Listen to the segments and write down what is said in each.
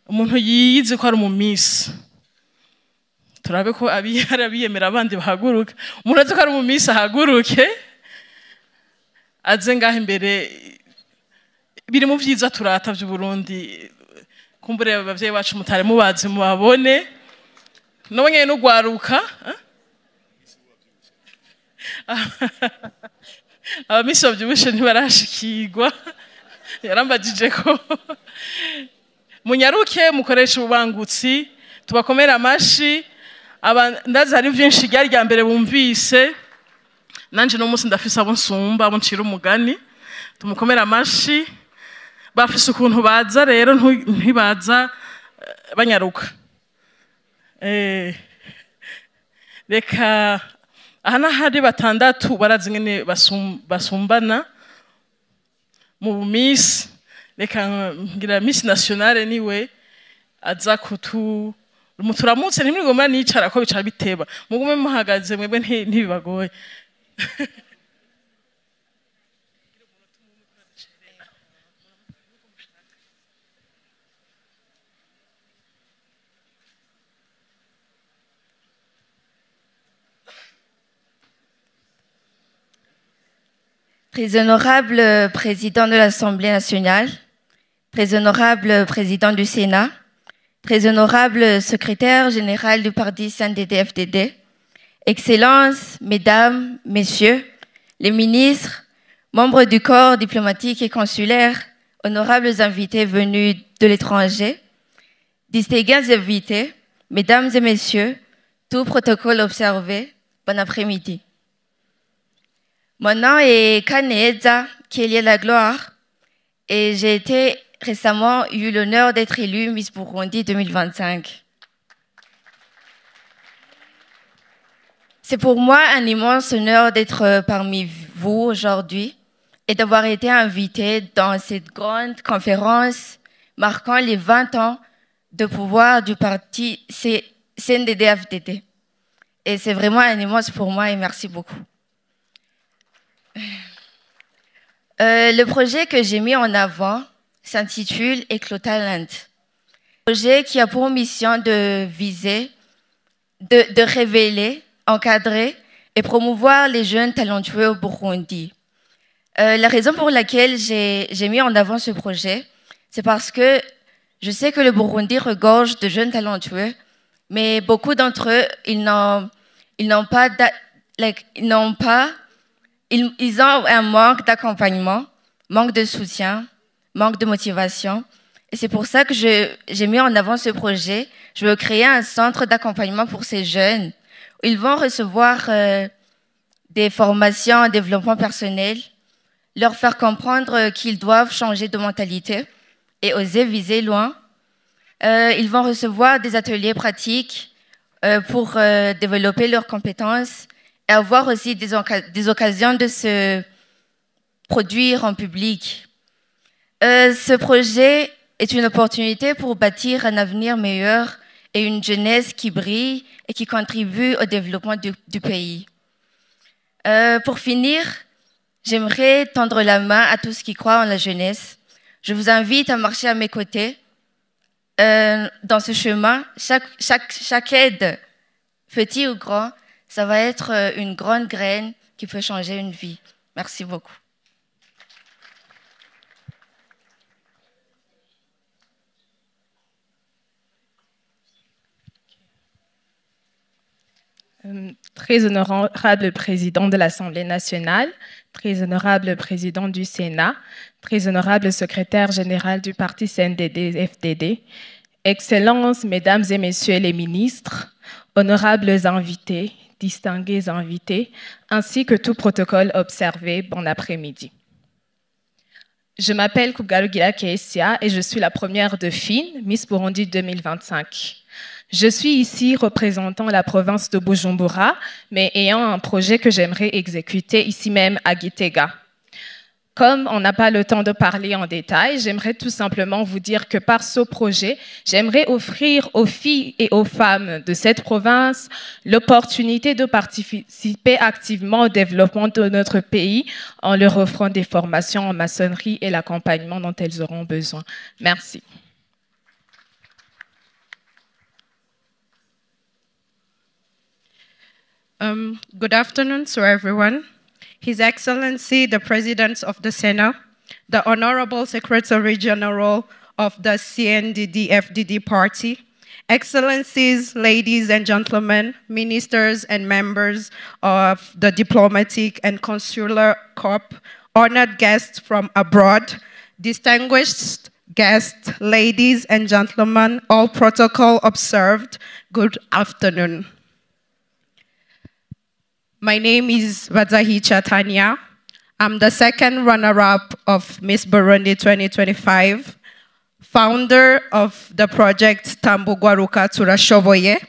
umuntu yiyizi ko ari umumisi turabe ko abiyemera abandi bahaguruka umuntu azi ko ari umumisi ahaguruke aze ngaho imbere biri mu vyiza turata vy'Uburundi kumbure abavyeyi bacu mutare mubazi mubabone no nyene n'ugwaruka abamisi bavyibushe ntibarashikirwa yarambajije ko munyaruke mukoresha ububangutsi tubakomera amashi ndazi hari vyinshi ryari rya mbere bumvise nanje no munsi ndafise abo nsumba abo ncira umugani tumukomera amashi bafise ukuntu baza rero ntibaza banyaruka reka aha n'ahari batandatu barazi ngene basumbana mu bumisi reka ngira Miss Nationale niwe aza muturamutse ntimwigomba nicara ko bicara biteba mugume muhagaze mwebwe ntibibagoye Très honorable président de l'Assemblée nationale, très honorable président du Sénat, très honorable secrétaire général du parti CNDD-FDD, Excellences, Mesdames, Messieurs, les ministres, membres du corps diplomatique et consulaire, honorables invités venus de l'étranger, distingués invités, Mesdames et Messieurs, tout protocole observé, bon après-midi. Mon nom est Kaneza Kélia la Gloire et j'ai été récemment eu l'honneur d'être élue Miss Burundi 2025. C'est pour moi un immense honneur d'être parmi vous aujourd'hui et d'avoir été invitée dans cette grande conférence marquant les 20 ans de pouvoir du parti CNDD-FDD. Et c'est vraiment un immense pour moi et merci beaucoup. Le projet que j'ai mis en avant s'intitule Eclotalent. Projet qui a pour mission de viser, de révéler, encadrer et promouvoir les jeunes talentueux au Burundi. La raison pour laquelle j'ai mis en avant ce projet, c'est parce que je sais que le Burundi regorge de jeunes talentueux, mais beaucoup d'entre eux, ils ont un manque d'accompagnement, manque de soutien, manque de motivation. Et c'est pour ça que j'ai mis en avant ce projet. Je veux créer un centre d'accompagnement pour ces jeunes. Ils vont recevoir des formations en développement personnel, leur faire comprendre qu'ils doivent changer de mentalité et oser viser loin. Ils vont recevoir des ateliers pratiques pour développer leurs compétences et avoir aussi des occasions de se produire en public. Ce projet est une opportunité pour bâtir un avenir meilleur et une jeunesse qui brille et qui contribue au développement du pays. Pour finir, j'aimerais tendre la main à tous qui croient en la jeunesse. Je vous invite à marcher à mes côtés dans ce chemin. Chaque aide, petit ou grand, ça va être une grande graine qui peut changer une vie. Merci beaucoup. Très honorable président de l'Assemblée nationale, très honorable président du Sénat, très honorable secrétaire général du parti CNDD-FDD, Excellences, Mesdames et Messieurs les ministres, honorables invités, distingués invités, ainsi que tout protocole observé, bon après-midi. Je m'appelle Kugarugila Keesia et je suis la première de FIN, Miss Burundi 2025. Je suis ici représentant la province de Bujumbura, mais ayant un projet que j'aimerais exécuter ici même à Gitega. Comme on n'a pas le temps de parler en détail, j'aimerais tout simplement vous dire que par ce projet, j'aimerais offrir aux filles et aux femmes de cette province l'opportunité de participer activement au développement de notre pays en leur offrant des formations en maçonnerie et l'accompagnement dont elles auront besoin. Merci. Good afternoon to everyone. His Excellency, the President of the Senate, the Honorable Secretary General of the CNDD-FDD Party, Excellencies, ladies and gentlemen, ministers and members of the Diplomatic and Consular Corps, honored guests from abroad, distinguished guests, ladies and gentlemen, all protocol observed, good afternoon. My name is Vadzahi Chatania. I'm the second runner-up of Miss Burundi 2025, founder of the project Tambugwaruka Turashoboye.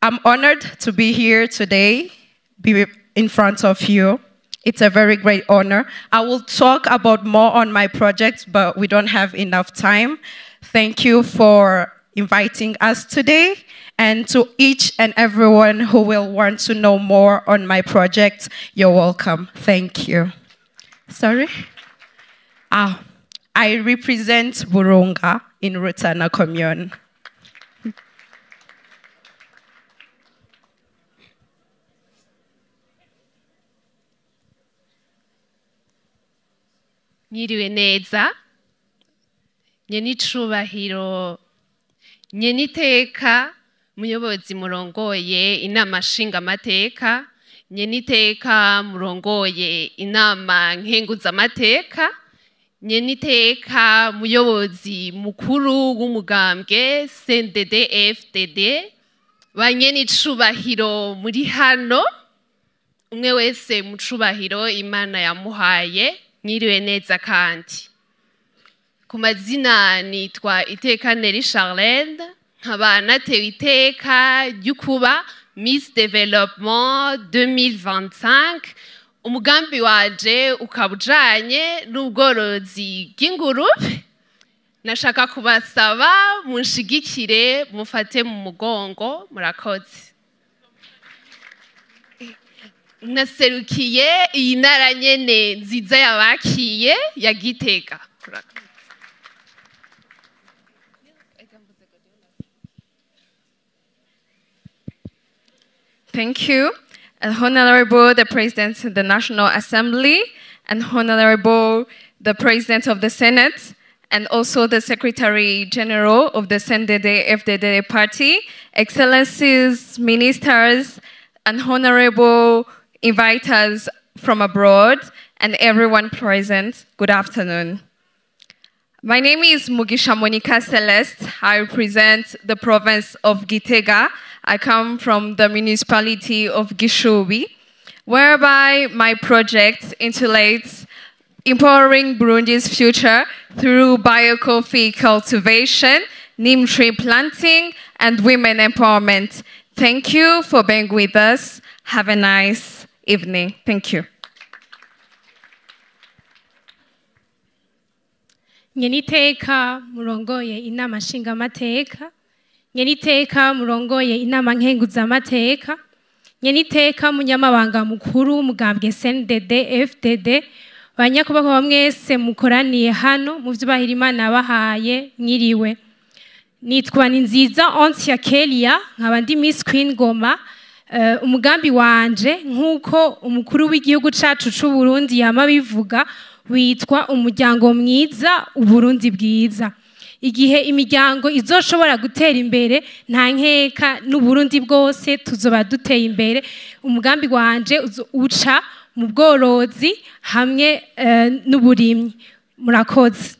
I'm honored to be here today, be in front of you. It's a very great honor. I will talk about more on my project, but we don't have enough time. Thank you for inviting us today, and to each and everyone who will want to know more on my project, you're welcome. Thank you. Sorry? I represent Burunga in Rutana Commune. Mwiriwe neza, nyenicubahiro, nyeniteka, muyobozi murongoye inama nshingamateka, nyeniteka murongoye inama nkenguzamateka, nyeniteka muyobozi mukuru w'umugambwe CNDD-FDD, banyenicubahiro muri hano, umwe wese mucubahiro Imana yamuhaye. Mwiriwe neza kandi. Ku mazina nitwa Iteka Neri Charlene, nkaba natewe iteka ry'ukuba Miss Development 2025. Umugambi waje ukaba ujanye n'ubworozi bw'ingurube. Nashaka kubasaba munshigikire, mufate mu mugongo, murakoze. Naserukiye iyi ntara nyene nziza yabakiye ya Gitega. Thank you. Honorable the President of the National Assembly, and Honorable the President of the Senate, and also the Secretary General of the CNDD-FDD Party, Excellencies, Ministers, and Honorable inviters from abroad, and everyone present, good afternoon. My name is Mugisha Monica Celeste. I represent the province of Gitega. I come from the municipality of Gishubi, whereby my project intitulates Empowering Burundi's Future through Biocoffee Cultivation, Neem Tree Planting, and Women Empowerment. Thank you for being with us. Have a nice evening. Thank you. Nyeniteka murongoye inama nshingamateka, nyeniteka murongoye inama nkenguzamateka, nyeniteka munyamabanga mukuru w'umugambwe CNDD-FDD, banyakubahwa mwese mukoraniye hano mu vyubahiro Imana yabahaye, mwiriwe. Nitwa Ninziza Onsia Kelia, nkaba ndi Miss Queen Goma. Umugambi wanje nkuko umukuru w'igihugu cacu c'u Burundi yama bivuga, witwa umuryango mwiza uburundi bwiza. Igihe imiryango izoshobora gutera imbere, nta nkeka n'uburundi bwose tuzoba duteye imbere. Umugambi wanje uca mu bworozi hamwe n'uburimyi. Murakoze.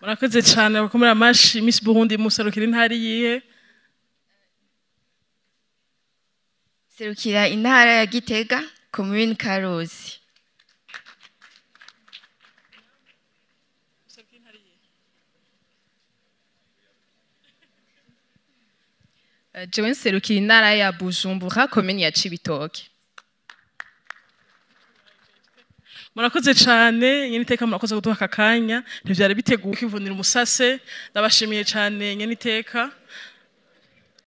Murakoze cyane bakomera amashi. Miss Burundi muserukira intara yihe? Serukira intara ya Gitega, commune Karuzi. Jewe nserukira intara ya Bujumbura, commune ya Cibitoke. Murakoze cyane, nyeniteka murakoze kuduha akanya, ntivyari biteguye kwivunira umusase. Ndabashimiye cyane nyeniteka.